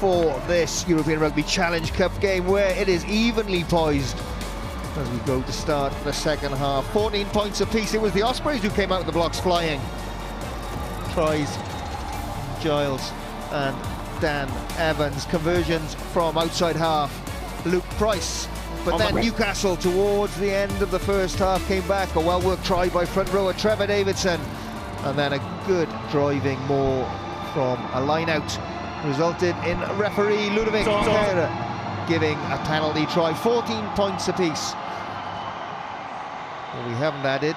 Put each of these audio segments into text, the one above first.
for this European Rugby Challenge Cup game, where it is evenly poised as we go to start the second half. 14 points apiece. It was the Ospreys who came out of the blocks flying. Tries Giles and Dan Evans. Conversions from outside half, Luke Price. But then Newcastle, towards the end of the first half, came back. A well-worked try by front rower Trevor Davidson. And then a good driving more from a line-out resulted in referee Ludovic Pereira giving a penalty try. 14 points apiece. What we haven't added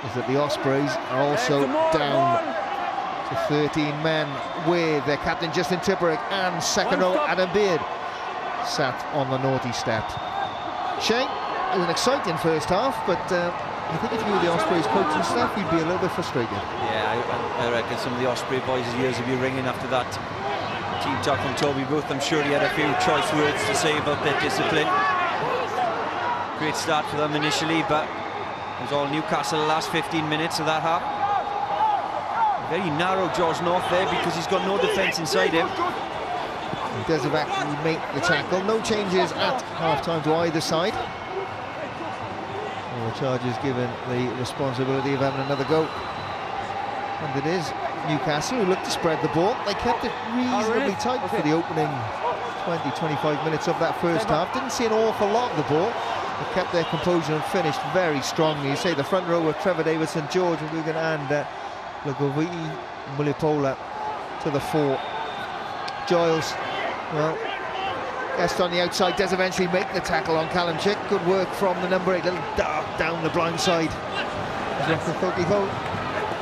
is that the Ospreys are also down to 13 men, with their captain Justin Tipperick and second row Adam Beard sat on the naughty step. Shane, it was an exciting first half, but I think if you were the Ospreys coaching staff, you'd be a little bit frustrated. Yeah, I reckon some of the Osprey boys' ears would be ringing after that team talk from Toby Booth. I'm sure he had a few choice words to say about their discipline. Great start for them initially, but it was all Newcastle the last 15 minutes of that half. Very narrow George North there because he's got no defence inside him. He does eventually make the tackle. No changes at half-time to either side. All the charges given the responsibility of having another go. And it is Newcastle who looked to spread the ball. They kept it reasonably tight for the opening 20-25 minutes of that first half. Didn't see an awful lot of the ball. They kept their composure and finished very strongly. You say the front row with Trevor Davidson, George Wigan and Lugoviti Mulipola to the fore. Giles, well, Guest on the outside does eventually make the tackle on Callum Chick. Good work from the number 8, little dart down the blind side.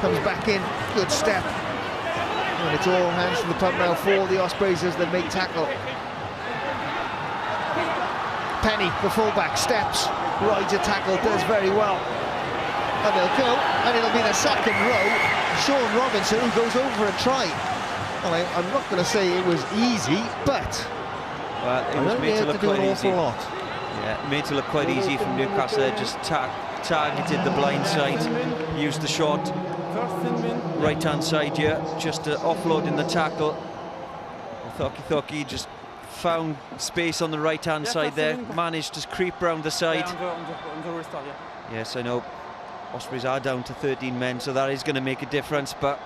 Comes back in, good step. And it's all hands to the pump now for the Ospreys as they make tackle. Penny, the fullback, steps, rides a tackle, does very well. And they'll go, and it'll be the second row. Sean Robinson, who goes over a try. Well, I'm not going to say it was easy, but well, it was made to look quite easy. Lot. Yeah, made to look quite easy from Newcastle. Just targeted the blind side, used the short right-hand side here, just offloading the tackle. Thoki just found space on the right-hand side there, managed to creep round the side. Yes, I know Ospreys are down to 13 men, so that is going to make a difference, but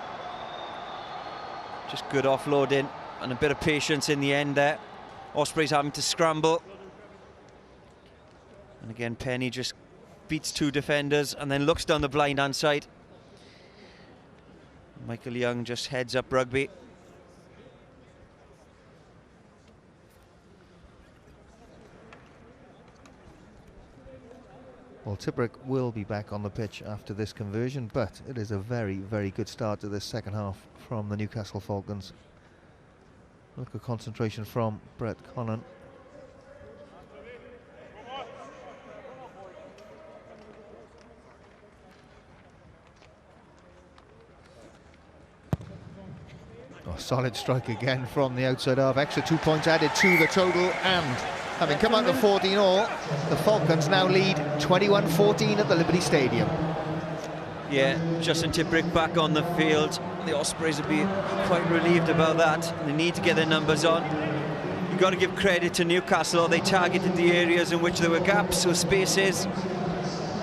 just good offloading and a bit of patience in the end there. Ospreys having to scramble. And again, Penny just beats two defenders and then looks down the blind-hand side. Michael Young just heads up rugby. Well, Tipperick will be back on the pitch after this conversion, but it is a very, very good start to this second half from the Newcastle Falcons. Look at concentration from Brett Connon. Oh, solid strike again from the outside half. Extra 2 points added to the total, and having come out to 14 all, the Falcons now lead 21-14 at the Liberty Stadium. Yeah, Justin Tipperick back on the field. The Ospreys will be quite relieved about that. They need to get their numbers on. You've got to give credit to Newcastle. They targeted the areas in which there were gaps or spaces.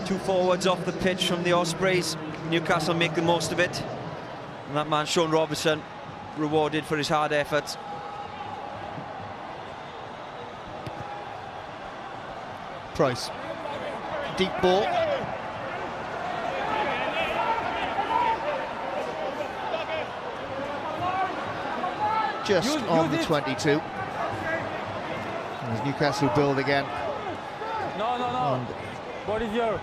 Two forwards off the pitch from the Ospreys. Newcastle make the most of it. And that man, Sean Robinson, rewarded for his hard efforts. Price, deep ball. Just on the 22. As Newcastle build again. No. What is your...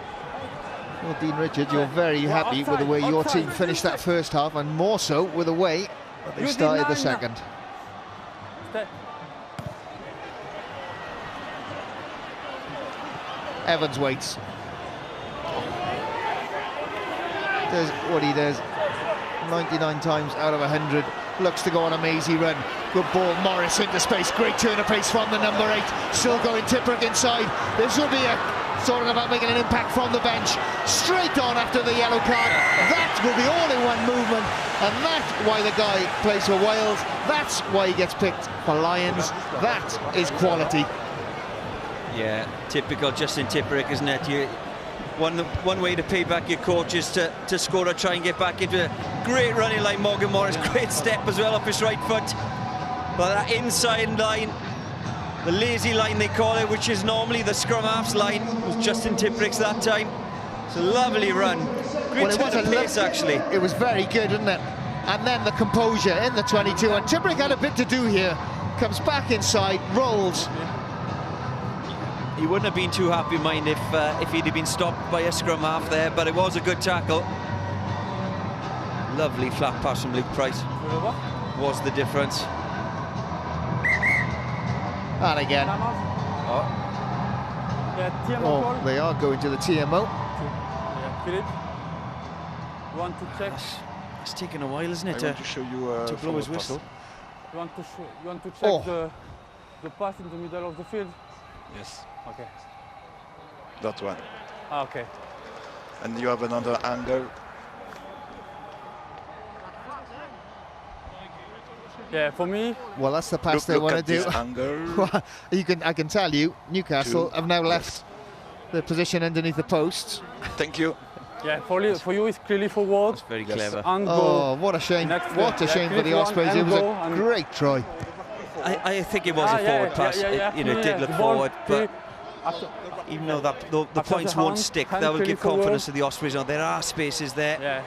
Well, Dean Richards, you're very happy with the way your team finished that first half, and more so with the way that they started the second. Evans waits. Does what he does 99 times out of 100. Looks to go on a mazy run. Good ball, Morris into space. Great turn of pace from the number 8. Still going Tipperick inside. This will be a talking about making an impact from the bench. Straight on after the yellow card. That will be all-in-one movement, and that's why the guy plays for Wales. That's why he gets picked for Lions. That is quality. Yeah, typical Justin Tipperick, isn't it? One way to pay back your coach is to score or try and get back into a great running like Morgan Morris. Great step as well up his right foot. But that inside line, the lazy line they call it, which is normally the scrum half's line, was Justin Tipperick's that time. It's a lovely run. Great turn of pace, actually. It was very good, isn't it? And then the composure in the 22. And Tipperick had a bit to do here. Comes back inside, rolls. He wouldn't have been too happy, mind, if he'd have been stopped by a scrum half there, but it was a good tackle. Lovely flat pass from Luke Price. Was the difference. And again. Oh, they are going to the TMO. Philip, you want to check? It's taken a while, isn't it, I want to show you to blow his whistle. You want to check the pass in the middle of the field? Yes. Okay. That one. Okay. And you have another angle. Yeah, for me. Well, that's the pass they want to do. Angle. I can tell you, Newcastle have now left the position underneath the posts. Thank you. Yeah, for you it's clearly forward. That's very clever. Oh, what a shame! What a shame for the Ospreys. It was a great try. I think it was a forward pass. It did look forward, but even though the points won't stick, that will give confidence to the Ospreys. There are spaces there. Yeah.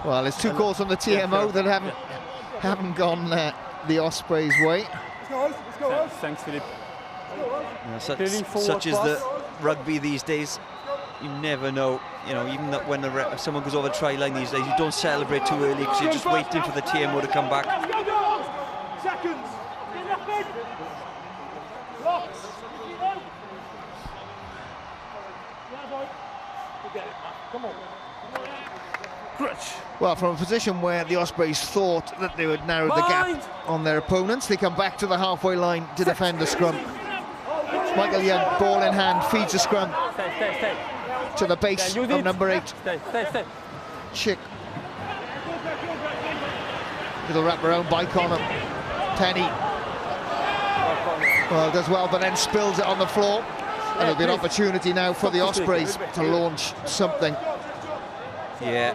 Well, there's two calls on the TMO that haven't gone the Ospreys' way. Thanks, Philip. Such is the rugby these days. You never know. Even when someone goes over the try line these days, you don't celebrate too early because you're just waiting for the TMO to come back. Well, from a position where the Ospreys thought that they would narrow the gap on their opponents, they come back to the halfway line to defend the scrum. Michael Young, ball in hand, feeds the scrum to the base of number 8. Chick. Little wrap around by Connor. Penny. Well, does well, but then spills it on the floor. And there'll be an opportunity now for the Ospreys to launch something. Yeah,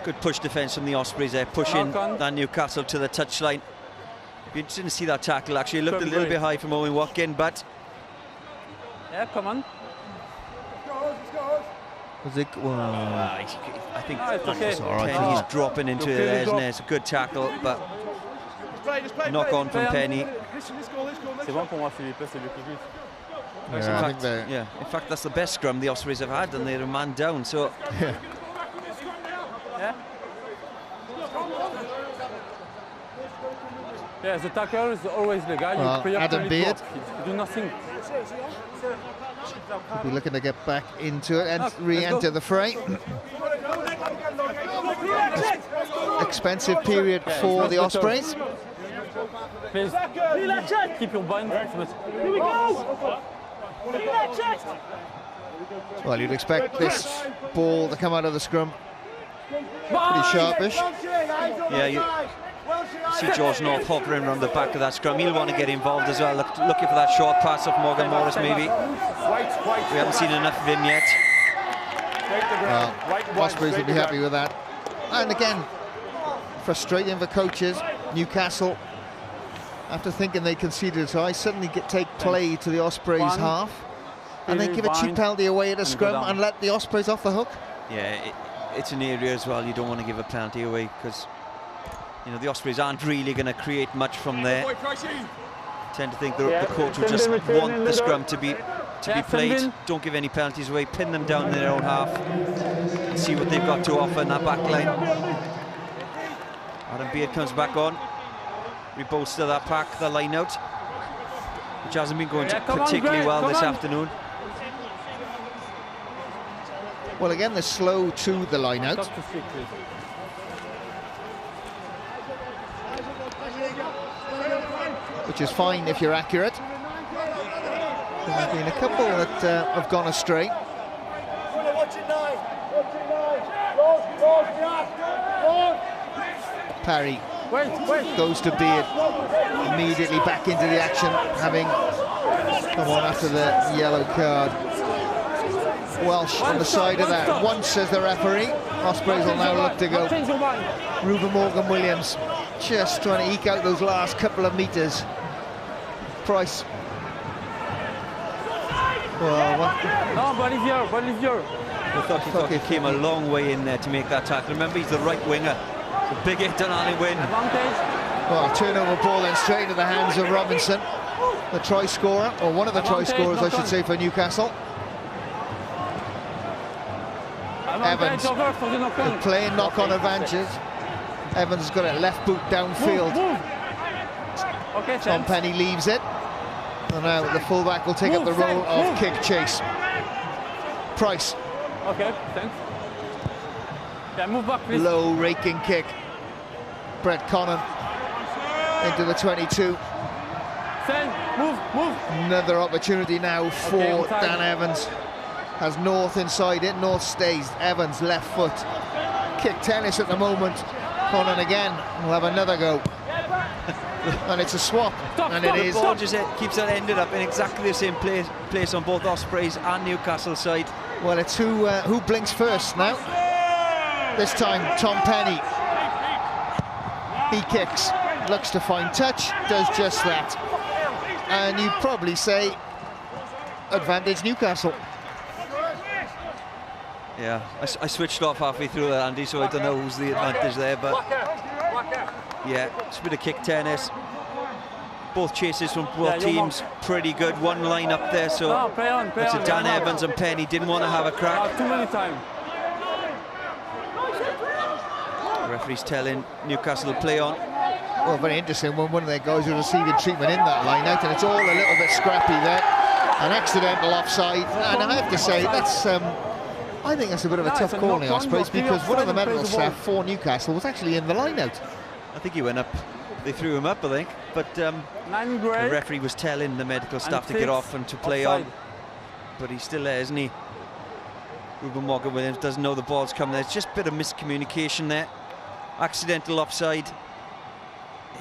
good push defence from the Ospreys there, pushing that Newcastle to the touchline. Be interesting to see that tackle. Actually, it looked a little bit high from Owen Watkin, but yeah, come on. Was it? Well, I think it's okay. Penny's dropping into it there, isn't it? It's a good tackle, but knock on from Penny. C'est bon pour moi, Philippe. C'est le plus vite. Yeah, in fact, that's the best scrum the Ospreys have had, and they're a man down. So. Yeah, the tackle is always the guy. Adam Beard. You do nothing. We'll be looking to get back into it and re-enter the fray. Expensive period for the Ospreys. Please keep your bind. Well, you'd expect this ball to come out of the scrum pretty sharpish. Yeah, you see George North hovering around the back of that scrum. He'll want to get involved as well, looking for that short pass off Morgan Morris maybe. We haven't seen enough of him yet. Ospreys will be happy with that. And again, frustrating for coaches. Newcastle, after thinking they conceded a try, suddenly take play to the Ospreys half and then give a cheap penalty away at a scrum and let the Ospreys off the hook. Yeah, it's an area as well you don't want to give a penalty away, because the Ospreys aren't really going to create much from there. Tend to think the coach will just want the scrum to be played. Don't give any penalties away, pin them down in their own half and see what they've got to offer in that back line. Adam Beard comes back on, rebolster that pack, the line out, which hasn't been going particularly well this afternoon. Well, again, they're slow to the line out. which is fine if you're accurate. There have been a couple that have gone astray. Parry goes to Beard, immediately back into the action, having come on after the yellow card. Welsh on the side of that. Once, says the referee. Ospreys will now look to go. Ruben Morgan-Williams just trying to eke out those last couple of metres. Price. Well, No, Bolivier. I thought he came a long way in there to make that tackle. Remember, he's the right winger. The big hit on Ali Wynn. well, turnover ball then straight into the hands of Robinson, the try scorer, or one of the try scorers, I should say, for Newcastle. Evans playing knock-on advantages. Evans has got it left boot downfield. Okay, Tom Penny leaves it. And now the fullback will take up the role of kick chase. Price. Okay, thanks. Yeah, move back, please. Low raking kick. Brett Connon into the 22. Move. Another opportunity now for Dan Evans. Has North inside it. North stays. Evans left foot. Kick tennis at the moment. Connon again will have another go. And it's a swap. And it is. The ball just keeps that ended up in exactly the same place on both Ospreys and Newcastle side. Well, it's who blinks first now. This time, Tom Penny. He kicks, looks to find touch, does just that. And you'd probably say advantage Newcastle. Yeah, I switched off halfway through that, Andy, so I don't know who's the advantage there, but yeah, it's a bit of kick tennis. Both chases from both teams pretty good. One line up there, so it's a Dan Evans and Penny didn't want to have a crack. Too many times. The referee's telling Newcastle to play on. Well, very interesting when one of their guys was receiving treatment in that line out, and it's all a little bit scrappy there. An accidental offside, and I have to say that's I think that's a bit of a tough call in Ospreys, because one of the medical staff for Newcastle was actually in the line out. I think he went up. They threw him up, I think, but the referee was telling the medical staff to get off and to play on, but he's still there, isn't he? Ruben Morgan-Williams doesn't know the ball's coming there. It's just a bit of miscommunication there. Accidental offside.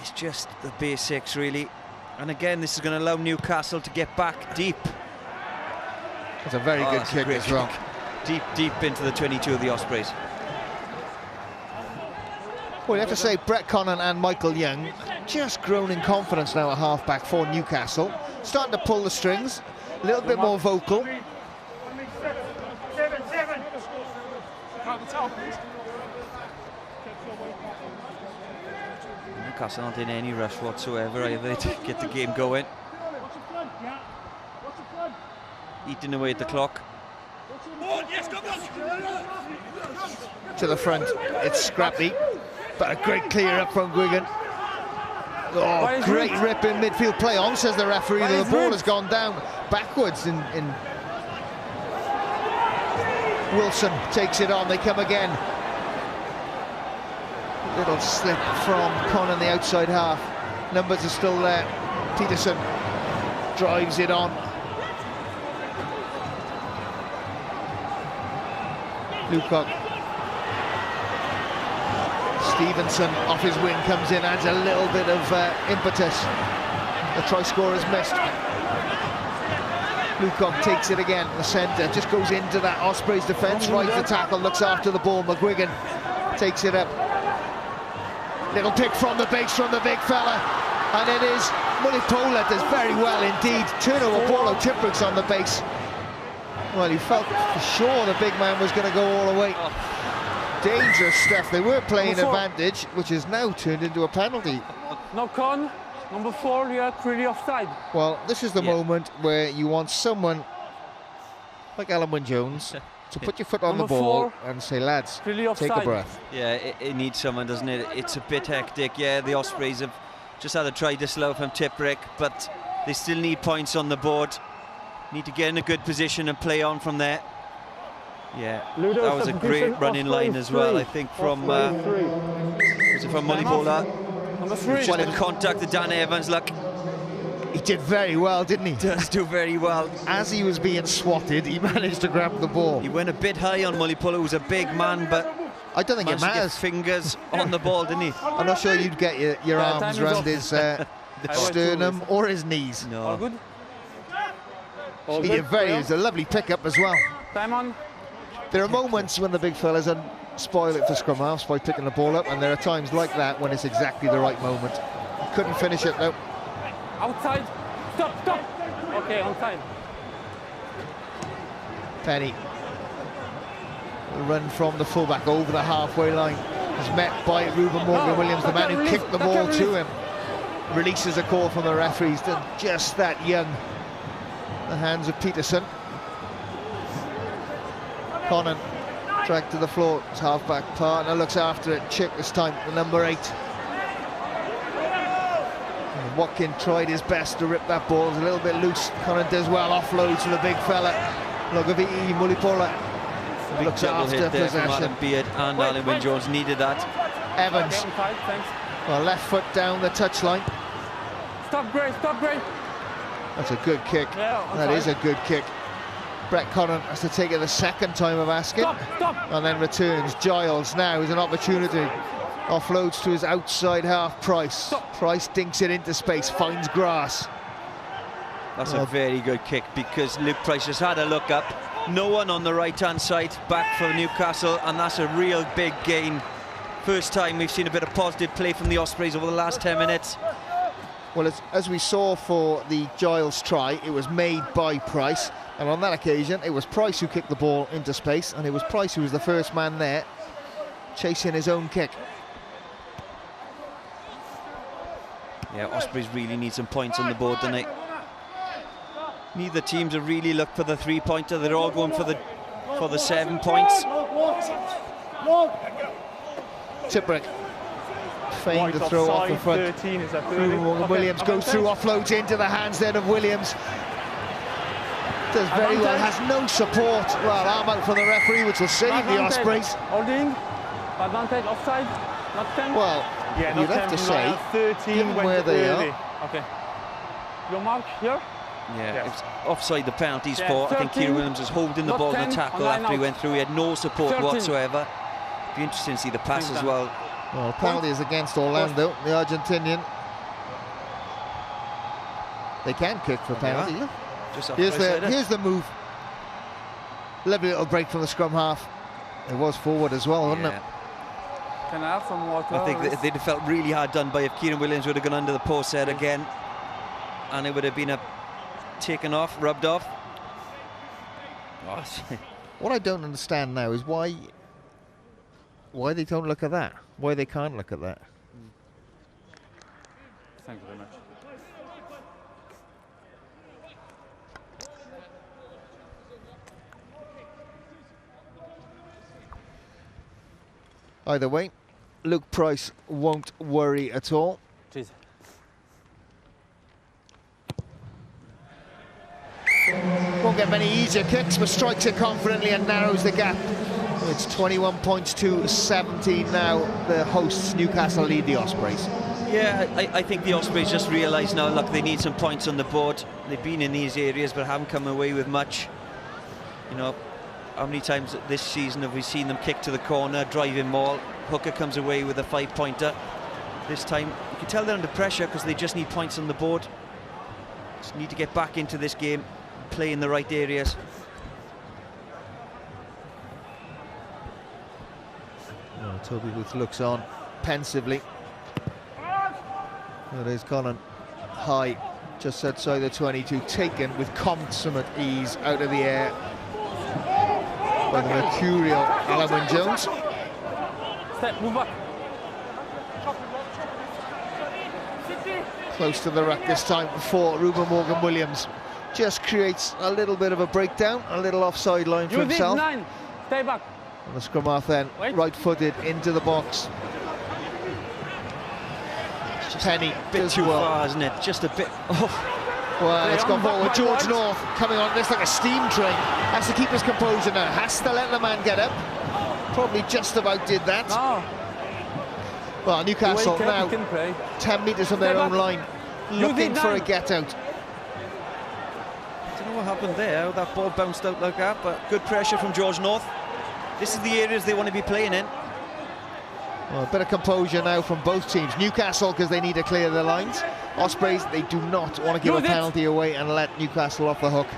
It's just the basics, really. And again, this is going to allow Newcastle to get back deep. It's a very good kick as well. Deep into the 22 of the Ospreys. Well, you have to say Brett Connon and Michael Young just grown in confidence now at half-back for Newcastle. Starting to pull the strings, a little bit more vocal. Newcastle aren't in any rush whatsoever either to get the game going. Eating away at the clock. To the front, it's scrappy, but a great clear up from Guigan. Oh, great rip in midfield. Play on, says the referee. The ball has gone down backwards in Wilson takes it on, they come again. Little slip from Connon, the outside half. Numbers are still there. Peterson drives it on. Lukaku. Stevenson off his wing comes in, adds a little bit of impetus. The try scorer's missed. Lukaku takes it again, the centre, just goes into that Ospreys defence, rides the tackle, looks after the ball. McGuigan takes it up. Little pick from the base from the big fella, and it is Mulipola does very well indeed. Turnover ball, Tipbrooks on the base. Well, he felt for sure the big man was going to go all the way. Dangerous stuff. They were playing advantage, which is now turned into a penalty. Knock on. Number 4, yeah, clearly offside. Well, this is the moment where you want someone like Alan Wynne-Jones to put your foot on the ball and say, lads, take a breath. Yeah, it needs someone, doesn't it? It's a bit hectic. Yeah, the Ospreys have just had a try disallowed from Tipbrick, but they still need points on the board. Need to get in a good position and play on from there. Yeah, that was a great running line as well, I think, from was it from Mulipola? Number 3. Just the contact of Dan Evans, look. He did very well, didn't he? Does do very well. As he was being swatted, he managed to grab the ball. He went a bit high on Mulipolo, who's a big man, but I don't think it managed to get matters. fingers on the ball, didn't he? I'm not sure you'd get your arms time is around up. his sternum or his knees. No. All good? All He good? did very. It was a lovely pickup as well. Time on. There are moments when the big fellas spoil it for scrum halves by picking the ball up, and there are times like that when it's exactly the right moment. Couldn't finish it though. Outside. Stop, stop. Okay, onside. Penny. The run from the fullback over the halfway line is met by Ruben Morgan-Williams, the man who kicked the ball to him. Releases a call from the referees. Done just that young. The hands of Peterson. Conan dragged to the floor. His halfback partner looks after it. Chick this time, the number 8. And Watkin tried his best to rip that ball. It's a little bit loose. Conan does well. Offloads from the big fella. Logaviti Mulipola Big looks double after hit there from possession. Adam Beard and Alan Wynne-Jones needed that. Evans, Okay, onside, thanks. well, left foot down the touchline. Stop, Gray, stop, Gray. That's a good kick. Yeah, That onside. is a good kick. Brett Conan has to take it the second time of asking. Stop, stop. And then returns. Giles now is an opportunity. Offloads to his outside half, Price. Stop. Price dinks it into space, finds grass. That's a very good kick because Luke Price just had a look up. No one on the right-hand side, back for Newcastle, and that's a real big gain. First time we've seen a bit of positive play from the Ospreys over the last 10 minutes. Well, as we saw for the Giles try, it was made by Price. And on that occasion, it was Price who kicked the ball into space, and it was Price who was the first man there, chasing his own kick. Yeah, Ospreys really need some points on the board tonight. Neither teams have really looked for the 3-pointer. They're all going for the 7 points. Tiprick feigned the throw off the front. 13 is that Williams goes through, offloads into the hands then of Williams. Does very well, has no support. Well, arm out from the referee, which will save the Ospreys. Holding. Advantage offside. Not 10. Well, yeah, you'd have to say, 13 given went where they early. are. Okay. Your mark here. Yeah, Yes. it's offside the penalties Yeah, for. I think 13, Kieran Williams was holding the not ball in 10, the tackle line after he out. went through. He had no support 13. whatsoever. Be interesting to see the pass as well. Well, penalty is against Orlando, the Argentinian. They can kick for penalty. Yeah. Look. Just off Here's the move. Lovely little break from the scrum half. It was forward as well, wasn't it? Can I have some water? I think they'd have felt really hard done by if Kieran Williams would have gone under the post there again, and it would have been a taken off, rubbed off. Oh, What I don't understand now is why they don't look at that. Why they can't look at that. Thank you very much. Either way, Luke Price won't worry at all. Jeez. Won't get many easier kicks, but strikes it confidently and narrows the gap. It's 21 points to 17 now. The hosts, Newcastle, lead the Ospreys. yeah, I think the Ospreys just realised now, look, they need some points on the board. They've been in these areas but haven't come away with much. You know, how many times this season have we seen them kick to the corner, driving maul, hooker comes away with a 5-pointer. This time, you can tell they're under pressure because they just need points on the board. Just need to get back into this game, play in the right areas. Oh, Toby Booth looks on pensively. There is Conan. High, just outside the 22, taken with consummate ease out of the air by the mercurial Alan Wynne-Jones. Step, move back. Close to the ruck this time for Ruben Morgan-Williams. Just creates a little bit of a breakdown, a little offside line for You did himself. 9. Stay back. And the scrum half then, Wait. right-footed into the box. Penny Bit does too well. far, isn't it? Just a bit. Oh. Well, it's Play gone on, back, forward. back, George back. North coming on this like a steam train. Has to keep his composure now. Has to let the man get up. Probably just about did that. No. Well, Newcastle now can play. 10 metres from their own line, looking for a get-out. I don't know what happened there, how that ball bounced out like that, but good pressure from George North. This is the areas they want to be playing in. Well, a bit of composure now from both teams. Newcastle, because they need to clear their lines. Ospreys, they do not want to give a penalty away and let Newcastle off the hook.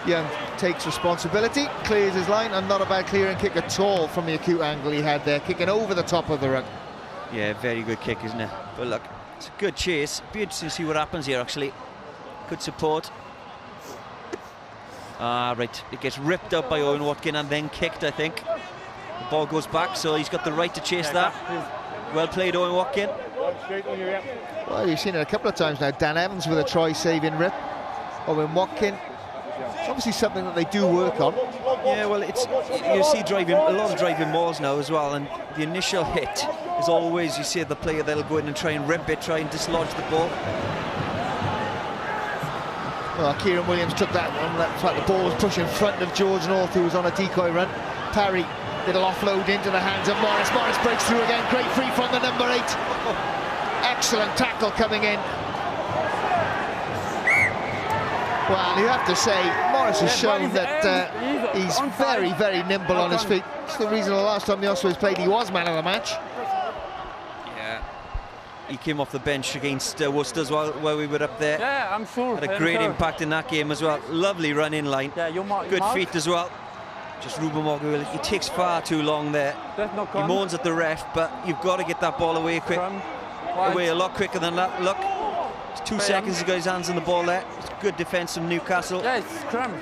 Young takes responsibility, clears his line, and not a bad clearing kick at all from the acute angle he had there, kicking over the top of the ruck. Yeah, very good kick, isn't it? But look, it's a good chase. Be interesting to see what happens here, actually. Good support. Right, it gets ripped out by Owen Watkin and then kicked, I think. The ball goes back, so he's got the right to chase that. Well played, Owen Watkin. Well, you've seen it a couple of times now. Dan Evans with a try-saving rip. Owen Watkin. It's obviously something that they do work on. Yeah, well, it's you see a lot of driving balls now as well, and the initial hit is always, you see the player that'll go in and try and rip it, try and dislodge the ball. Well, Kieran Williams took that one. In fact, the ball was pushed in front of George North, who was on a decoy run. Parry, little offload into the hands of Morris. Morris breaks through again. Great free from the number 8. Excellent tackle coming in. Well, you have to say, Morris has shown that he's very, very nimble on his feet. It's the reason the last time the Ospreys played, he was man of the match. Yeah. He came off the bench against Worcester as well, where we were up there. Yeah, I'm sure. Had a great impact in that game as well. Lovely run in line. Yeah, good feet as well. Just Ruben Morgan, he takes far too long there. He moans at the ref, but you've got to get that ball away quick. Away a lot quicker than that. Look, it's 2 seconds, he's got his hands on the ball there. It's good defence from Newcastle. Yeah, it's scrum.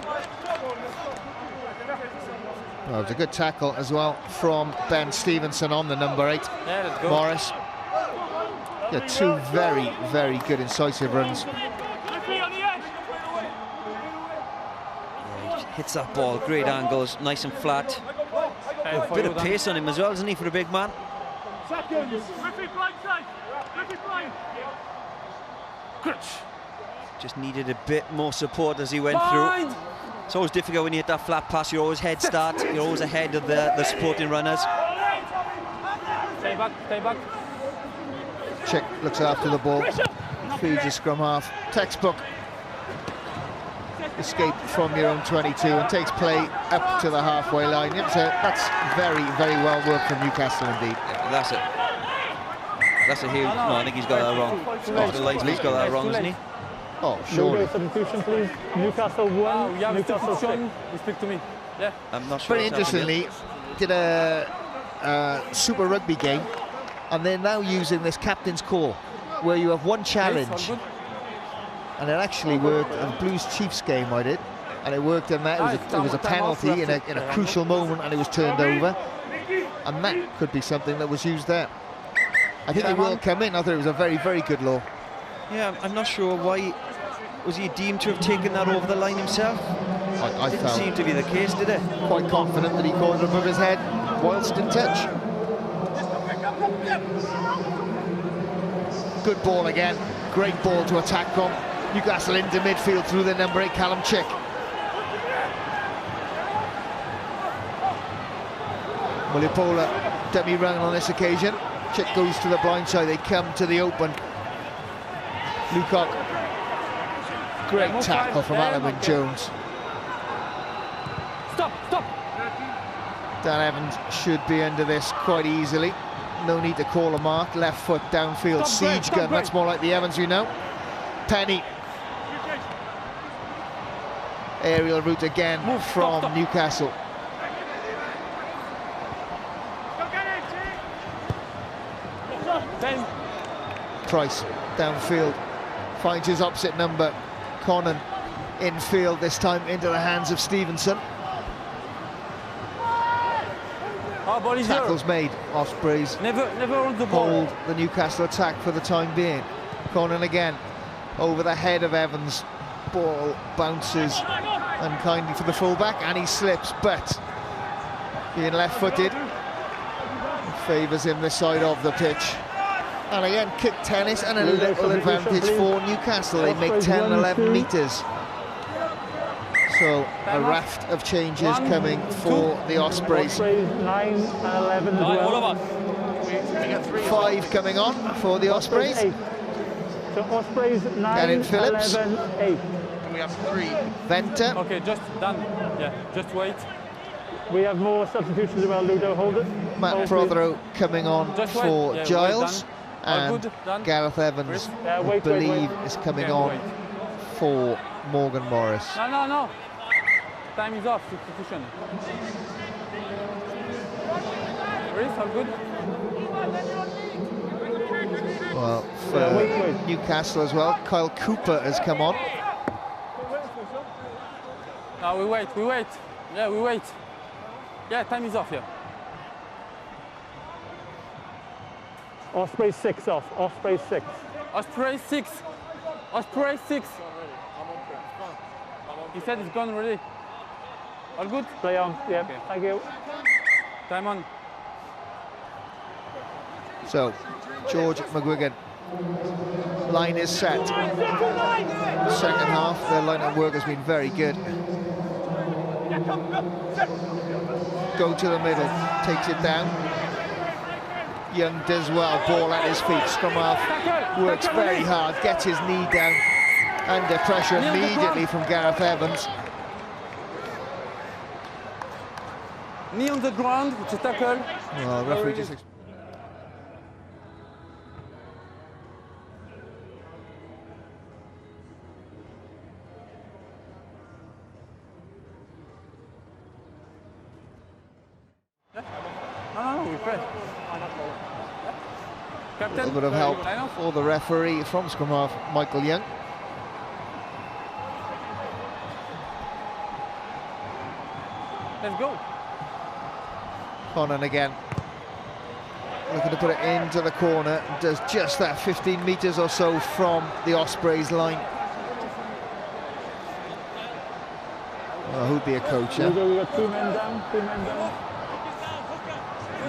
Well, it was a good tackle as well from Ben Stevenson on the number 8. Yeah, let's go. Morris. Yeah, 2 very, very good incisive runs. Yeah, he hits that ball, great angles, nice and flat. Bit of pace on him as well, isn't he, for a big man? Just needed a bit more support as he went through. It's always difficult when you hit that flat pass. You're always head start. You're always ahead of the supporting runners. Stay back, stay back. Chick looks after the ball, feeds his scrum half. Textbook escape from your own 22 and takes play up to the halfway line. That's very, very well worked from Newcastle indeed. Yeah, that's it. That's a huge. No, I think he's got that wrong. The linesman, he's got that wrong, isn't he? Oh, surely. Substitution, please. Newcastle 1, Newcastle 6. You speak to me. Yeah. I'm not sure. Very interestingly, did a Super Rugby game, and they're now using this captain's call, where you have one challenge, and it actually worked at the Blues Chiefs game I did, and it worked in that. It was a penalty in a crucial moment, and it was turned over, and that could be something that was used there. I think it will come in. I thought it was a very, very good law. Yeah, I'm not sure why. Was he deemed to have taken that over the line himself? I Didn't felt seem to be the case, did it? quite confident that he caught it above his head whilst in touch. Good ball again. Great ball to attack from. Newcastle into midfield through the number 8, Callum Chick. Mulipola dummy run on this occasion. Chick goes to the blind side. They come to the open. Lucock. Great tackle from Alan Jones. Stop, stop. Dan Evans should be under this quite easily. No need to call a mark. Left foot downfield, siege gun. That's more like the Evans you know. Penny. Aerial route again from Newcastle. Price downfield. Finds his opposite number. Conan infield, this time into the hands of Stevenson. Tackles made. Ospreys never hold the ball. Hold the Newcastle attack for the time being. Conan again over the head of Evans. Ball bounces unkindly for the fullback and he slips, but being left-footed favours him this side of the pitch. And again, kick tennis and a little advantage for Newcastle. They make 10-11 metres. So a raft of changes coming for the Ospreys. Ospreys 9 and 11 as well. 5 coming on for the Ospreys. 8. So Ospreys 9, Phillips. 11, 8. We have 3. Venter. Okay, just done. Yeah, just wait. We have more substitutions as well. Ludo, hold it. Matt Hold, Prothero coming on Just wait. for Yeah, wait, Giles. done. All And good, done. Gareth Evans, Yeah, I wait, believe, wait. is coming Okay, on wait. for Morgan Morris. No. Time is off. Substitution. Chris, all good? Well, for Yeah, wait. Newcastle as well, Kyle Cooper has come on. No, we wait. Yeah, we wait. Yeah, time is off here. Ospreys 6 off. Ospreys 6. Osprey 6. Osprey 6. He said it's gone already. All good? Play on. Yeah. Okay. Thank you. Time on. So, George McGuigan. Line is set. Second half, their line-up work has been very good. Go to the middle, takes it down. Young does well, ball at his feet. Scrum half works very hard, gets his knee down. Under pressure immediately from Gareth Evans. Knee on the ground, it's a tackle. Well, the referee just... No, we play. A Captain, little bit of help for the referee from scrum half, Michael Young. Let's go. Conan again. Looking to put it into the corner. Does just that 15 metres or so from the Ospreys line. Well, who'd be a coach, huh? Ludo, we got 2 men down. 2 men down.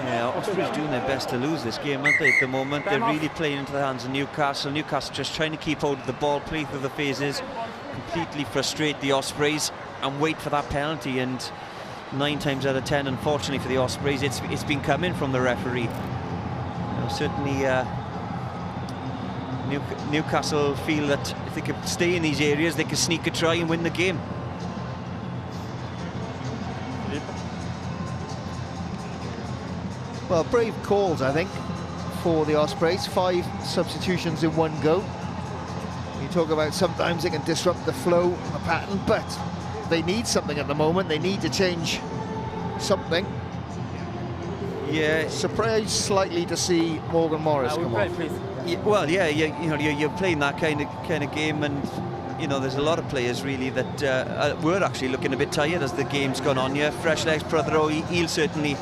Yeah, Ospreys doing their best to lose this game, aren't they, at the moment? They're really playing into the hands of Newcastle. Newcastle just trying to keep hold of the ball, play through the phases, completely frustrate the Ospreys and wait for that penalty. And 9 times out of 10, unfortunately for the Ospreys, it's been coming from the referee. You know, certainly Newcastle feel that if they could stay in these areas, they could sneak a try and win the game. Well, brave calls, I think, for the Ospreys. 5 substitutions in one go. You talk about sometimes it can disrupt the flow, the pattern, but they need something at the moment. They need to change something. Yeah. Surprised slightly to see Morgan Morris come play, on. please. Yeah, well, yeah, you're playing that kind of game, and you know there's a lot of players really that were actually looking a bit tired as the game's gone on. Yeah, fresh legs, Prothero, he'll certainly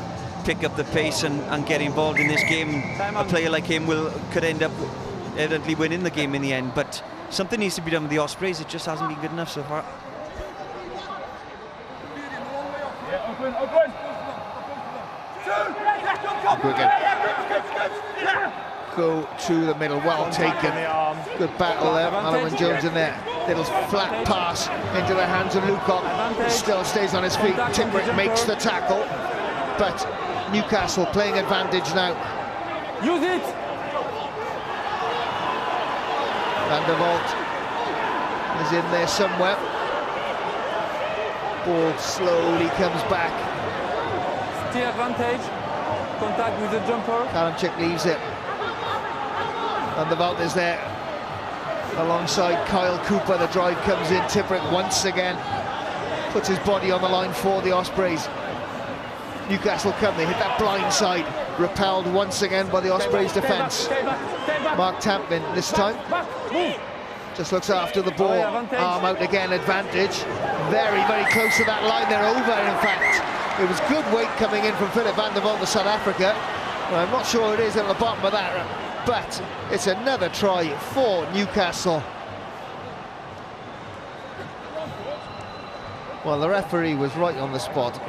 pick up the pace and get involved in this game. A player like him could end up evidently winning the game in the end, but something needs to be done with the Ospreys. It just hasn't been good enough so far. Go to the middle, well taken. Good battle there, Alwyn Jones in there. Little flat pass into the hands of Lukoc. Still stays on his feet. Tipperick makes the tackle, but Newcastle playing advantage now. Use it! Van der Vault is in there somewhere. Ball slowly comes back. Still advantage. Contact with the jumper. Karamchik leaves it. Van der Vault is there alongside Kyle Cooper. The drive comes in. Tipperick once again puts his body on the line for the Ospreys. Newcastle come, they hit that blind side. Repelled once again by the Ospreys defence. Mark Tampin this time just looks after the ball. Arm out again, advantage. Very, very close to that line. They're over, in fact. It was good weight coming in from Philip Van der Vault to South Africa. Well, I'm not sure it is at the bottom of that, but it's another try for Newcastle. Well, the referee was right on the spot.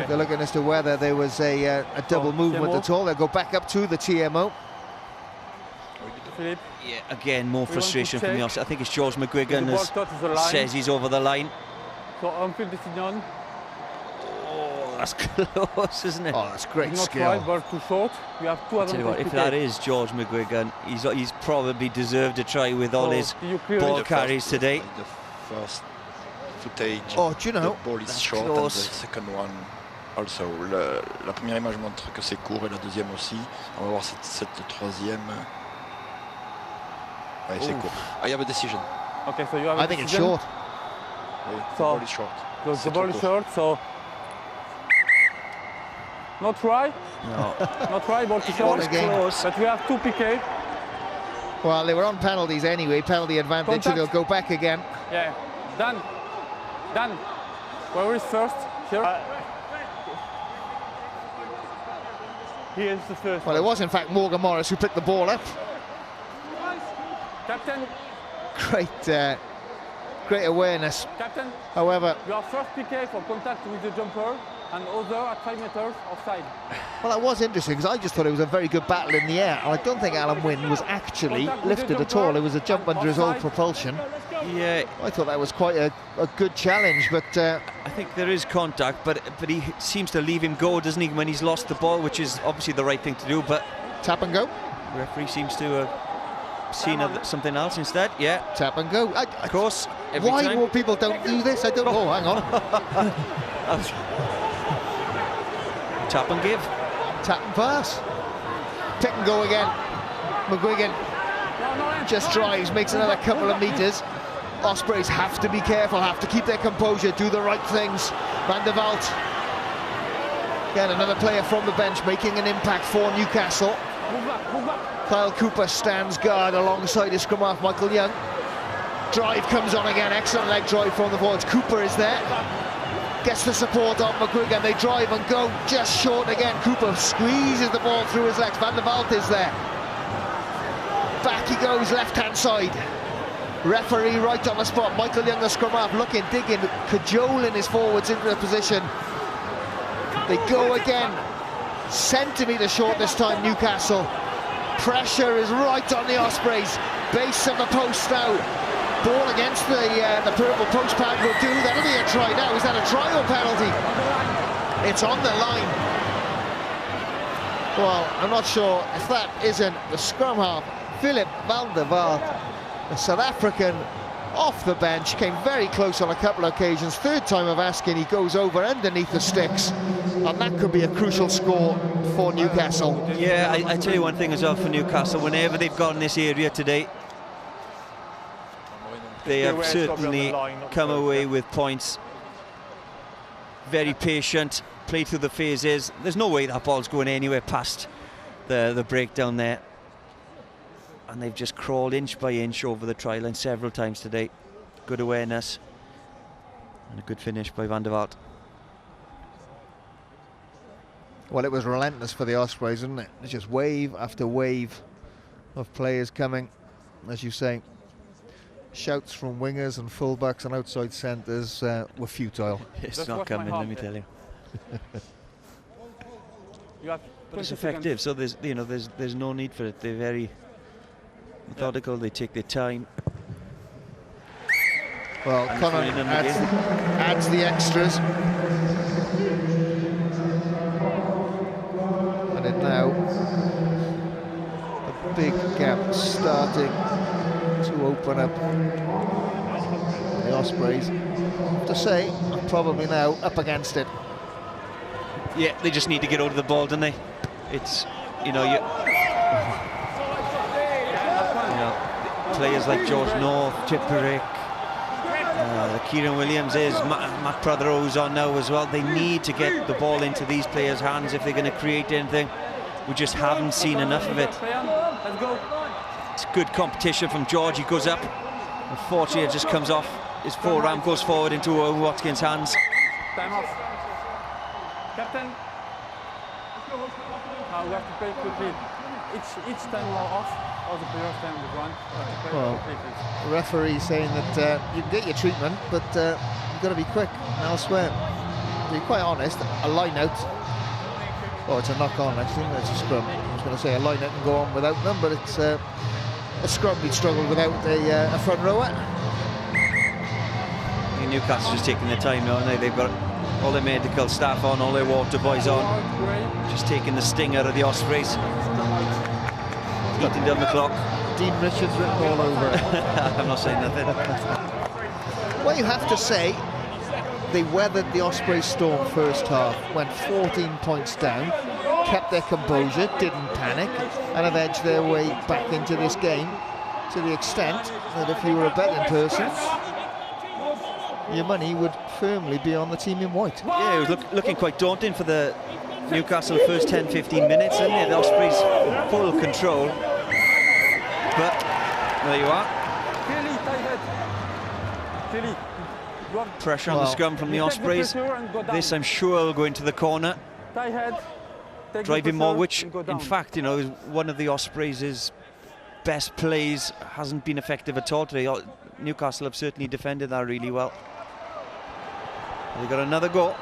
They're looking as to whether there was a double movement at all. They'll go back up to the TMO. We did the Philip. Yeah, again, more frustration from the check. Ospreys. I think it's George McGuigan The ball as touches the line. says he's over the line. So on-field decision. Oh, that's close, isn't it? Oh, that's great Not skill. right, ball too short. We have two I'll tell you what, if advantages that to is George McGuigan, he's probably deserved a try with all take. his So, you clear ball it? carries today. The first footage, Oh, do you know? the ball is That's short close. and the second one also. La première image montre que c'est court et la deuxième aussi. On va voir cette troisième. Ouais, c'est court. I have a decision. Okay, so you have I a think it's decision. short. Oui, the So- ball is short. So the C'est ball trop is court. short, so no try, No, no try, ball too short. Ball again. close. But we have two PK. Well, they were on penalties anyway, penalty advantage, so Contact. they'll go back again. Yeah, Dan. Where is first? Here. He is the first. Well, it was in fact Morgan Morris who picked the ball up. Captain, Great awareness. Captain, However, your first PK for contact with the jumper and other at 5 meters offside. well, that was interesting because I just thought it was a very good battle in the air. And I don't think Alan Wynne was actually lifted at all. It was a jump under his old propulsion. yeah, I thought that was quite a good challenge, but I think there is contact, but he seems to leave him go, doesn't he, when he's lost the ball, which is obviously the right thing to do, but tap and go, the referee seems to have seen something else instead. Yeah, tap and go. of course, every Why time. more people don't do this? I don't know. Hang on. Tap and give. Tap and pass. Pick and go again. McGuigan just drives, makes another couple of metres. Ospreys have to be careful, have to keep their composure, do the right things. Van der Vaart. Again, another player from the bench making an impact for Newcastle. Move back. Kyle Cooper stands guard alongside his scrum half Michael Young. Drive comes on again, excellent leg drive from the forwards. Cooper is there, gets the support on McGuigan. They drive and go just short again. Cooper squeezes the ball through his legs. Van der Vaart is there. Back he goes, left-hand side. Referee right on the spot. Michael Young, the scrum half, looking, digging, cajoling his forwards into the position. They go again. Centimetre short this time, Newcastle. Pressure is right on the Ospreys. Base of the post now. Ball against the purple post pad will do. That'll be a try now. Is that a try or penalty? It's on the line. Well, I'm not sure if that isn't the scrum half, Philip Van der Vaart, the South African, off the bench, came very close on a couple of occasions. Third time of asking, he goes over underneath the sticks, and that could be a crucial score for Newcastle. Yeah, I tell you one thing as well for Newcastle, whenever they've gone in this area today, they have certainly come away with points. Very patient, played through the phases. There's no way that ball's going anywhere past the breakdown there. And they've just crawled inch by inch over the try line several times today. Good awareness and a good finish by Van der Vaart. Well, it was relentless for the Ospreys, wasn't it? It's just wave after wave of players coming, as you say. Shouts from wingers and fullbacks and outside centres were futile. It's Just not watch my coming, heart, let me tell you. You have But it's 20 effective, seconds. so there's no need for it. They're very methodical. They take their time. Well, And Conor throwing in adds the extras. And it now, a big gap starting to open up. The Ospreys, I have to say, are probably now up against it. Yeah, they just need to get out of the ball, don't they? It's, players like George North, Chiperick, Kieran Williams is, Matt Prothero who's on now as well. They need to get the ball into these players' hands if they're going to create anything. We just haven't seen enough of it. Let's go. It's good competition from George. He goes up. Unfortunately, it just comes off. His forearm goes forward into Watkins' hands. Time off. Captain. Now we have to play quickly. Each time we're off, all the players time the run. Well, the referee saying that you can get your treatment, but you've got to be quick and elsewhere. To be quite honest, a line out, it's a knock on actually, it's a scrum. I was going to say a line out can go on without them, but it's a scrum he'd struggled without a front rower. Newcastle just taking their time now, and they've got all their medical staff on, all their water boys on, just taking the sting out of the Ospreys, eating down the clock. Dean Richards written all over it. I'm not saying nothing. Well, you have to say, they weathered the Ospreys storm first half, went 14 points down, kept their composure, didn't panic, and have edged their way back into this game to the extent that if you were a betting person, your money would firmly be on the team in white. Yeah, it was looking quite daunting for the Newcastle first 10-15 minutes, and the Ospreys full control. But there you are. Pressure on the scrum from the Ospreys. This, I'm sure, will go into the corner. Driving more, which, in fact, you know, is one of the Ospreys' best plays. Hasn't been effective at all today. Newcastle have certainly defended that really well. They got another goal.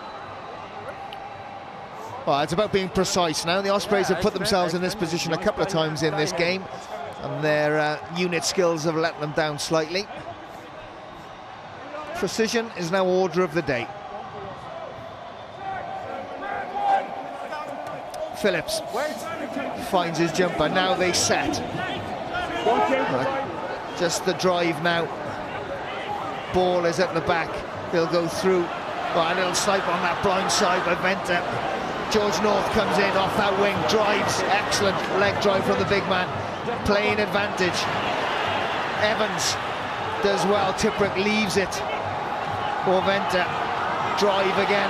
Well, it's about being precise now. The Ospreys have put themselves in this position a couple of times in this game, and their unit skills have let them down slightly. Precision is now order of the day. Phillips finds his jumper. Now they set. Just the drive now. Ball is at the back. They'll go through. Well, a little snipe on that blind side by Venter. George North comes in off that wing, drives. Excellent leg drive from the big man. Playing advantage. Evans does well. Tipperick leaves it for Venter. Drive again.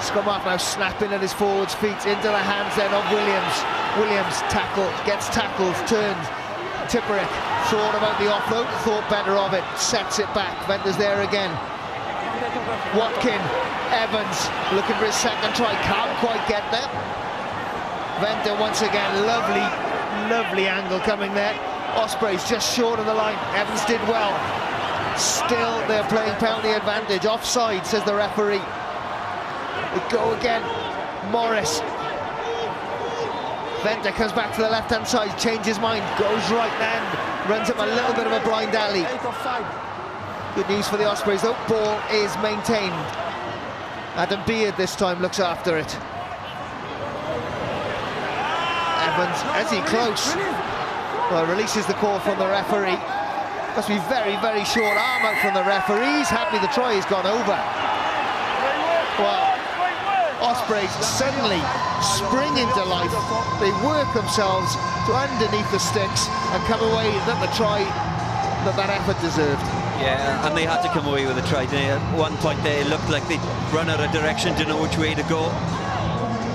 Scrum off now, snapping at his forwards' feet into the hands then of Williams. Williams gets tackled, turns. Tipperick thought about the offload, thought better of it, sets it back. Venter's there again. Watkin, Evans looking for his second try, can't quite get there. Venter once again, lovely angle coming there. Ospreys just short of the line. Evans did well. Still they're playing penalty advantage. Offside, says the referee. We go again. Morris. Venter comes back to the left-hand side, changes mind, goes right then, runs up a little bit of a blind alley. Good news for the Ospreys though, ball is maintained. Adam Beard this time looks after it. Evans, as he close, well, releases the call from the referee. Must be very short arm out from the referee. He's happy the try has gone over. Well, Ospreys suddenly spring into life. They work themselves to underneath the sticks and come away with the try that effort deserved. Yeah, and they had to come away with a try. At one point there, it looked like they'd run out of direction, didn't know which way to go.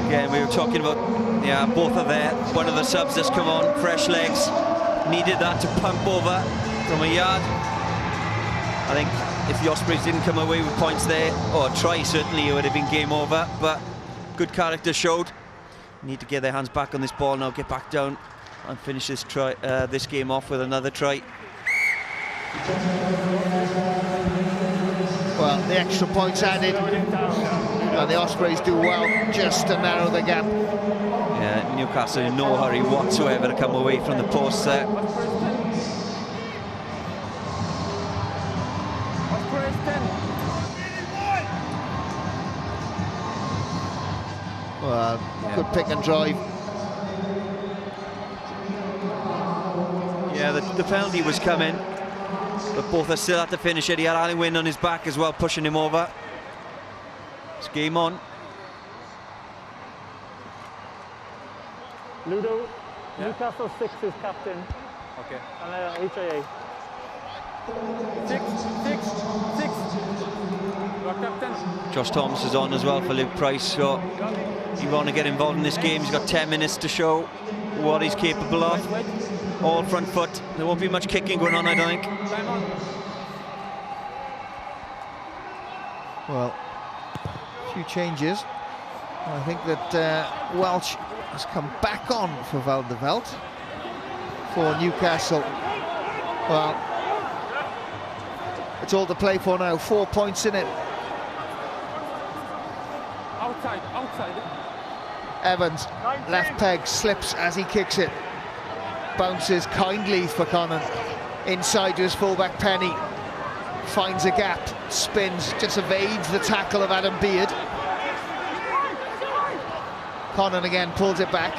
Again, we were talking about, yeah, both are there. One of the subs has come on, fresh legs. Needed that to pump over from a yard. I think if the Ospreys didn't come away with points there, or a try certainly, it would have been game over. But good character showed. Need to get their hands back on this ball now, get back down and finish this this game off with another try. Well, the extra points added, and the Ospreys do well just to narrow the gap. Yeah, Newcastle in no hurry whatsoever to come away from the post there. Well, good pick and drive. Yeah, the penalty was coming, but both are still had to finish it. He had Alan Wynne on his back as well, pushing him over. It's game on. Ludo, Newcastle 6 is captain. Okay. And HIA. 6. You are captain. Josh Thomas is on as well for Luke Price, so you want to get involved in this game. He's got 10 minutes to show what he's capable of. All front foot. There won't be much kicking going on, I don't think. Well, a few changes. I think that Welch has come back on for Van der Veld for Newcastle. Well, it's all to play for now. 4 points in it. Outside. Evans, left peg, slips as he kicks it. bounces kindly for Conan. Inside to his fullback Penny. Finds a gap, spins, just evades the tackle of Adam Beard. Conan again pulls it back.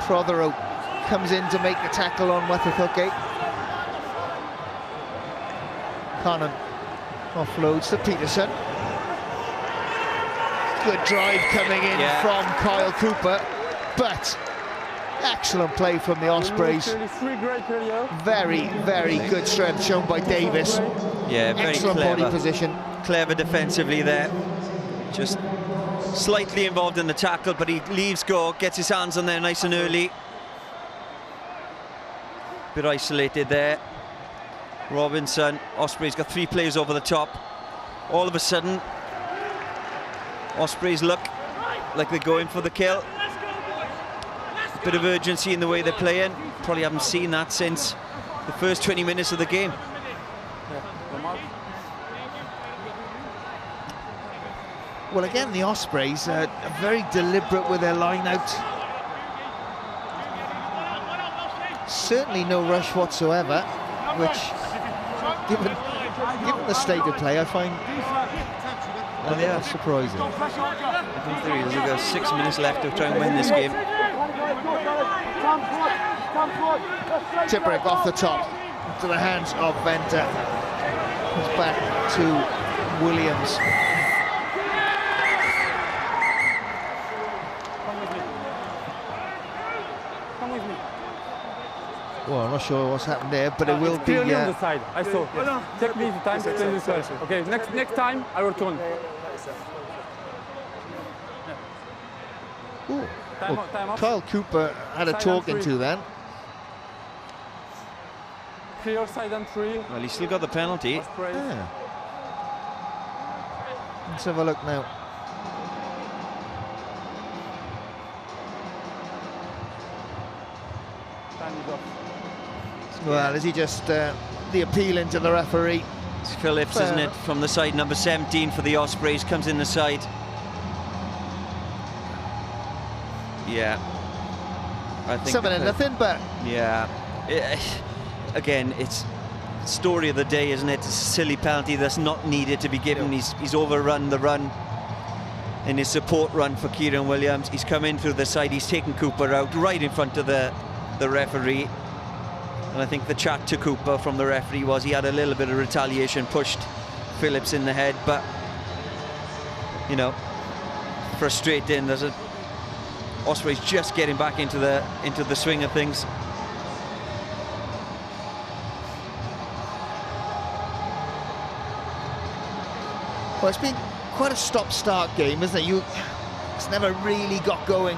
Prothero comes in to make the tackle on Wethercook. Conan offloads to Peterson. Good drive coming in from Kyle Cooper, but excellent play from the Ospreys. Very, very good strength shown by Davis. Yeah, very excellent clever body position. Clever defensively there. Just slightly involved in the tackle, but he leaves go, gets his hands on there nice and early. Bit isolated there. Robinson, Ospreys got 3 players over the top. All of a sudden, Ospreys look like they're going for the kill. Bit of urgency in the way they're playing. Probably haven't seen that since the first 20 minutes of the game. Well, again, the Ospreys are very deliberate with their line out. Certainly no rush whatsoever, which, given the state of play, I find surprising. I think there's about 6 minutes left to try and win this game. Tipperick off the top to the hands of Venter. It's back to Williams. Well, I'm not sure what's happened there, but it will be. On the side. I saw. Take me the time to tell this well. Okay, next time I will turn. Well, Kyle Cooper had a talking to then. Clear side and 3. Well, he's still got the penalty. Yeah. Let's have a look now. Time is up. Well, is he just the appeal into the referee? It's Phillips, isn't it, from the side, number 17 for the Ospreys, comes in the side. Yeah. I think 7-0, but... Yeah. Again, it's story of the day, isn't it? It's a silly penalty that's not needed to be given. He's overrun the run in his support run for Kieran Williams. He's come in through the side, he's taken Cooper out right in front of the referee. And I think the chat to Cooper from the referee was he had a little bit of retaliation, pushed Phillips in the head, but, you know, frustrating. There's a Ospreys just getting back into the swing of things. Well, it's been quite a stop-start game, isn't it? It's never really got going.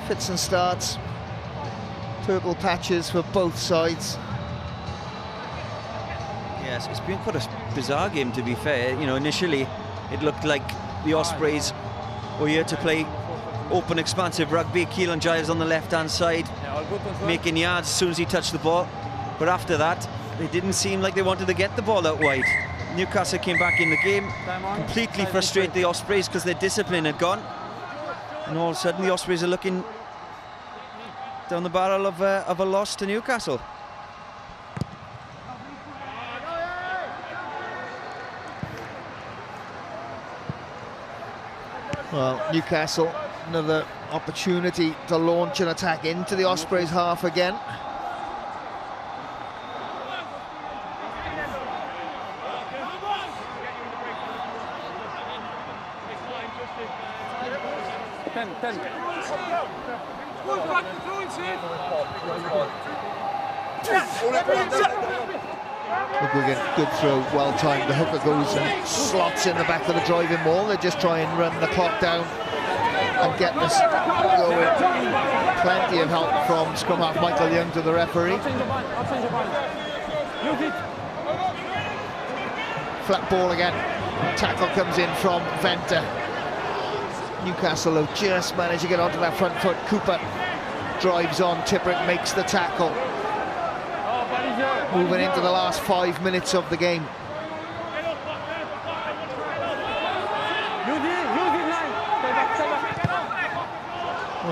Fits and starts. Purple patches for both sides. Yes, it's been quite a bizarre game, to be fair. You know, initially it looked like the Ospreys were here to play open, expansive rugby. Keelan Giles on the left-hand side, making yards as soon as he touched the ball. But after that, they didn't seem like they wanted to get the ball out wide. Newcastle came back in the game, completely frustrated the Ospreys because their discipline had gone. And all of a sudden, the Ospreys are looking down the barrel of a loss to Newcastle. Well, Newcastle, another opportunity to launch an attack into the Ospreys half again. Good throw, well timed. The hooker goes and slots in the back of the driving wall. They just try and run the clock down and get this going. Plenty of help from scrum half Michael Young to the referee. Flat ball again. Tackle comes in from Venter. Newcastle have just managed to get onto that front foot. Cooper drives on. Tipperick makes the tackle. Moving into the last 5 minutes of the game.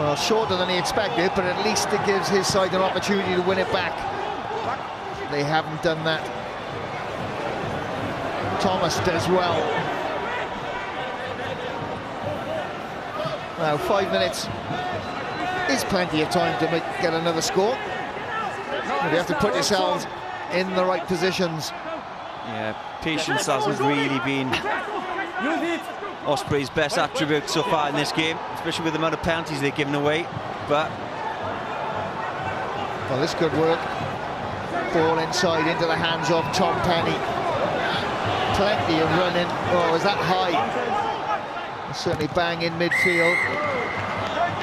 Well, shorter than he expected, but at least it gives his side an opportunity to win it back. They haven't done that. Thomas does well. Now 5 minutes is plenty of time to get another score. You have to put yourselves in the right positions. Yeah, patience hasn't really been Ospreys' best attribute so far in this game, especially with the amount of penalties they've given away. But well, this could work. Ball inside into the hands of Tom Penny. Plenty of running. Oh, was that high? Certainly bang in midfield.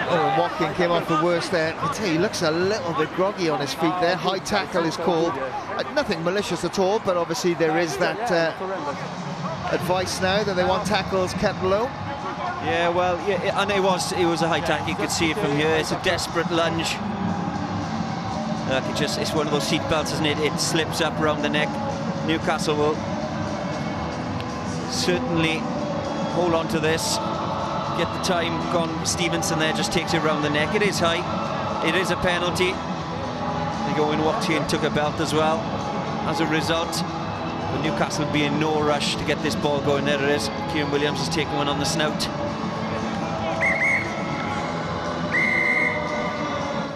Oh, Watkin came off the worst there. I tell you, he looks a little bit groggy on his feet there. High tackle is called. Nothing malicious at all, but obviously there is that advice now that they want tackles kept low. Yeah, well, yeah, and it was a high tackle. You could see it from here. It's a desperate lunge. It's one of those seat belts, isn't it? It slips up around the neck. Newcastle will certainly hold on to this. Get the time gone. Stevenson there just takes it around the neck. It is high. It is a penalty. They go in. Watkin took a belt as well. As a result, but Newcastle will be in no rush to get this ball going. There it is. Kieran Williams has taken one on the snout.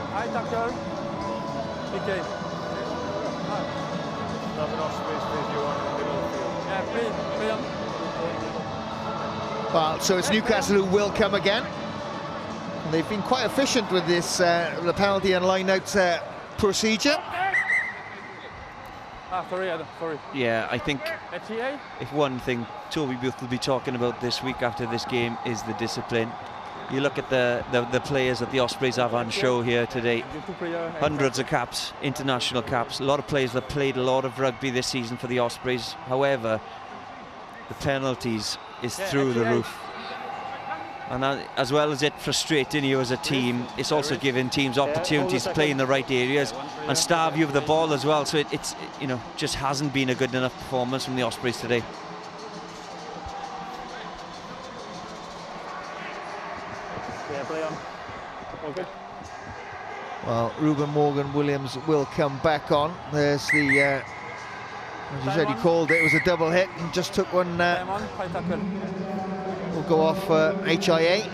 High tackle. Okay. Yeah, play. Well, so it's Newcastle who will come again. And they've been quite efficient with this the penalty and line-out procedure. Sorry. Yeah, I think if one thing Toby Booth will be talking about this week after this game is the discipline. You look at the players that the Ospreys have on show here today. Hundreds of caps, international caps. A lot of players that played a lot of rugby this season for the Ospreys. However, the penalties is through the roof. And as well as it frustrating you as a team, it's also giving teams opportunities to play in the right areas and starve you of the ball as well. So it's you know, just hasn't been a good enough performance from the Ospreys today. Well, Ruben Morgan-Williams will come back on. There's the, as you said, you called it. It was a double hit and just took one. Will go off HIA.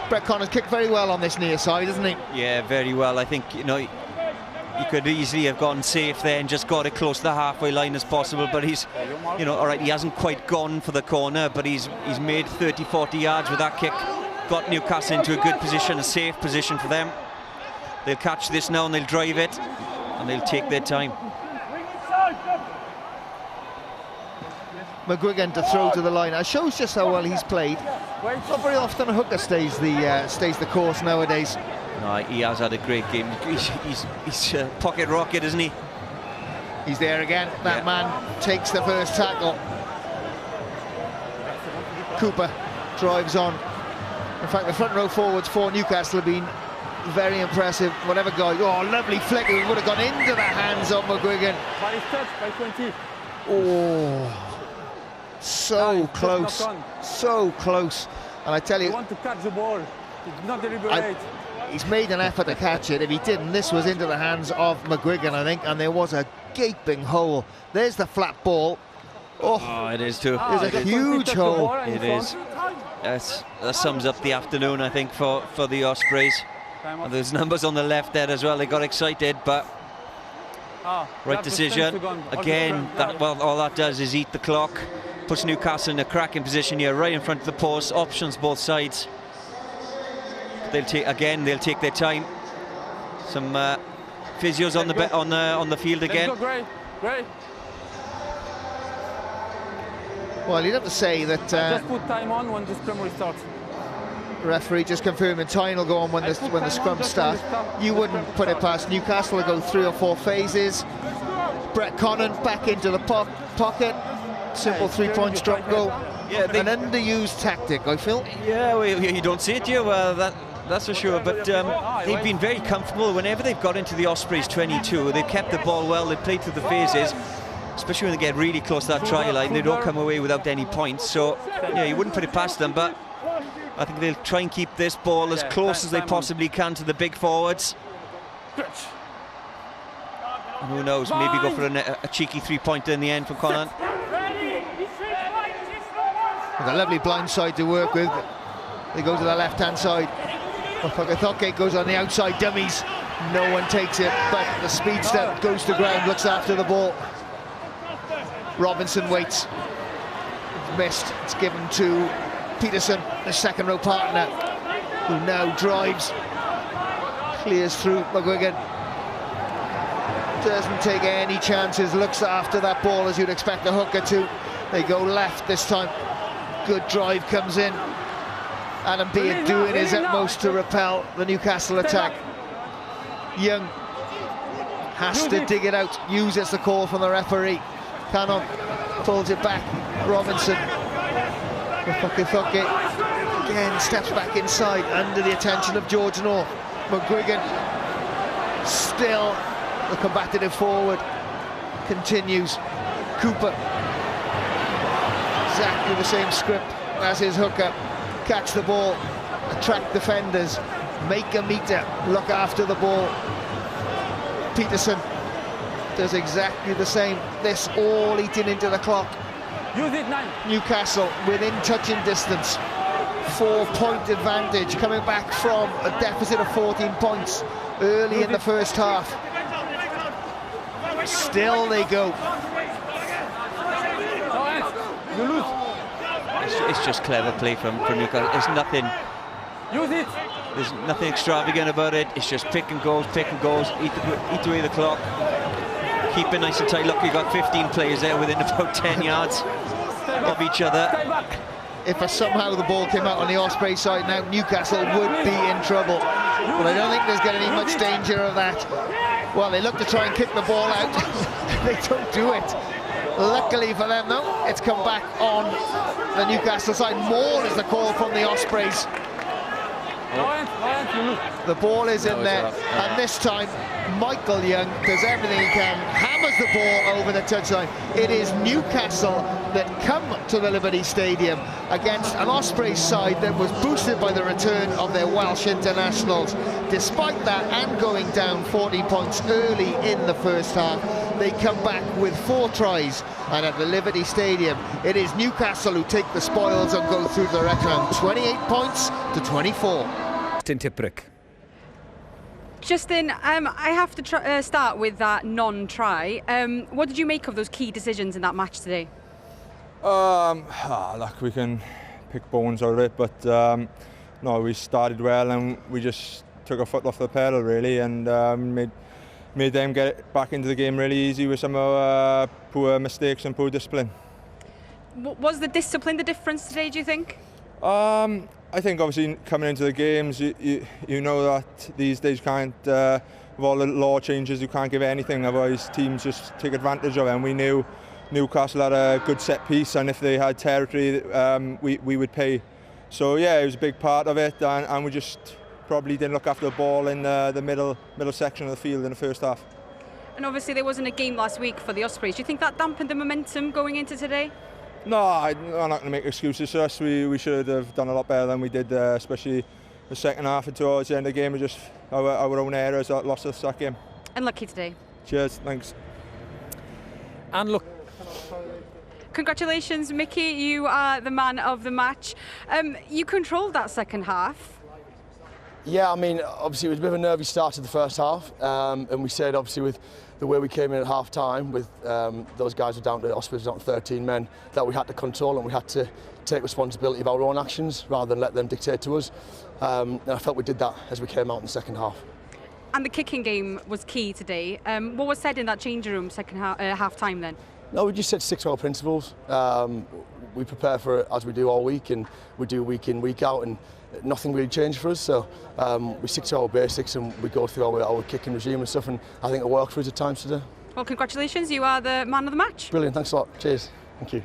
Brett Connors kicked very well on this near side, isn't he? Yeah, very well. I think, you know, he could easily have gone safe there and just got it close to the halfway line as possible, but he's, you know, all right, he hasn't quite gone for the corner, but he's made 30-40 yards with that kick. Got Newcastle into a good position, a safe position for them. They'll catch this now and they'll drive it and they'll take their time. McGuigan to throw to the line. It shows just how well he's played. Not very often a hooker stays the course nowadays. No, he has had a great game. He's a pocket rocket, isn't he? He's there again. That man takes the first tackle. Cooper drives on. In fact, the front row forwards for Newcastle have been very impressive. Whatever guy, oh, lovely flick. It would have gone into the hands of McGuigan. By touch, by 20. Oh, so close, so close. And I tell you, want to catch the ball. It's not deliberate. He's made an effort to catch it. If he didn't, this was into the hands of McGuigan, I think, and there was a gaping hole. There's the flat ball. Oh, it is too. There's a huge hole. It is. That sums up the afternoon, I think, for the Ospreys. And there's numbers on the left there as well. They got excited, but right decision. Again, all that does is eat the clock. Puts Newcastle in a cracking position here, right in front of the post. Options both sides. They'll take their time. Some physios on the field again. Great. Well, you'd have to say that just put time on when the scrum restarts. Referee just confirming time will go on when the scrum starts. You wouldn't put it past Newcastle to go 3 or 4 phases. Brett Connon back into the pocket. Simple 3-point drop goal. Yeah, an underused tactic, I feel. Yeah, well, you don't see it, you. that's for sure. But they've been very comfortable whenever they've got into the Ospreys 22. They've kept the ball well. They've played through the phases, especially when they get really close to that try line. They don't come away without any points. So yeah, you wouldn't put it past them. But I think they'll try and keep this ball as close as they possibly can to the big forwards. And who knows? Maybe go for a cheeky three-pointer in the end from Conan. With a lovely blind side to work with. They go to the left-hand side. Fakathoke goes on the outside dummies. No one takes it, but the speedster goes to ground, looks after the ball. Robinson waits. It's missed. It's given to Peterson, the second row partner, who now drives. Clears through McGuigan. Doesn't take any chances, looks after that ball as you'd expect a hooker to. They go left this time. Good drive comes in. Adam Beard doing his utmost to repel the Newcastle attack. Young has to dig it out, uses the call from the referee. Cannon pulls it back. Robinson. Again steps back inside under the attention of George North. McGuigan still the combative forward continues. Cooper, exactly the same script as his hooker. Catch the ball, attract defenders, make a meter, look after the ball. Peterson does exactly the same. This all eating into the clock. Newcastle within touching distance. 4-point advantage, coming back from a deficit of 14 points early in the first half. Still they go. It's just clever play from Newcastle. There's nothing extravagant about it. It's just pick and goals, eat away the clock. Keep it nice and tight. Look, you've got 15 players there within about 10 yards of each other. If somehow the ball came out on the Osprey side now, Newcastle would be in trouble. But I don't think there's going to be much danger of that. Well, they look to try and kick the ball out. They don't do it. Luckily for them, though, it's come back on the Newcastle side. More is the call from the Ospreys. The ball is in there, and this time Michael Young does everything he can, hammers the ball over the touchline. It is Newcastle that come to the Liberty Stadium against an Ospreys side that was boosted by the return of their Welsh internationals. Despite that, and going down 40 points early in the first half, they come back with 4 tries, and at the Liberty Stadium it is Newcastle who take the spoils and go through the red round. 28 points to 24. Justin, I have to start with that non-try. What did you make of those key decisions in that match today? Look, we can pick bones out of it, but no, we started well and we just took our foot off the pedal really, and made them get back into the game really easy with some poor mistakes and poor discipline. Was the discipline the difference today, do you think? I think obviously coming into the games, you know that these days you can't, with all the law changes, you can't give anything, otherwise teams just take advantage of it. And we knew Newcastle had a good set piece, and if they had territory, we would pay. So yeah, it was a big part of it, and we just probably didn't look after the ball in the middle section of the field in the first half. And obviously there wasn't a game last week for the Ospreys. Do you think that dampened the momentum going into today? No, I'm not going to make excuses for us. We should have done a lot better than we did, especially the second half and towards the end of the game. It was just our own errors that lost us that game. Unlucky today. Cheers, thanks. And look. Congratulations, Mickey. You are the man of the match. You controlled that second half. Yeah, I mean, obviously it was a bit of a nervy start to the first half, and we said obviously with the way we came in at half time, with those guys were down to Ospreys down to 13 men, that we had to control and we had to take responsibility of our own actions rather than let them dictate to us. And I felt we did that as we came out in the second half. And the kicking game was key today. What was said in that changing room second half time then? No, we just said stick to our principles. We prepare for it as we do all week, and we do week in, week out, and nothing really changed for us. So we stick to our basics and we go through our kicking regime and stuff, and I think it worked for us at times today. Well, congratulations, you are the man of the match. Brilliant, thanks a lot. Cheers. Thank you.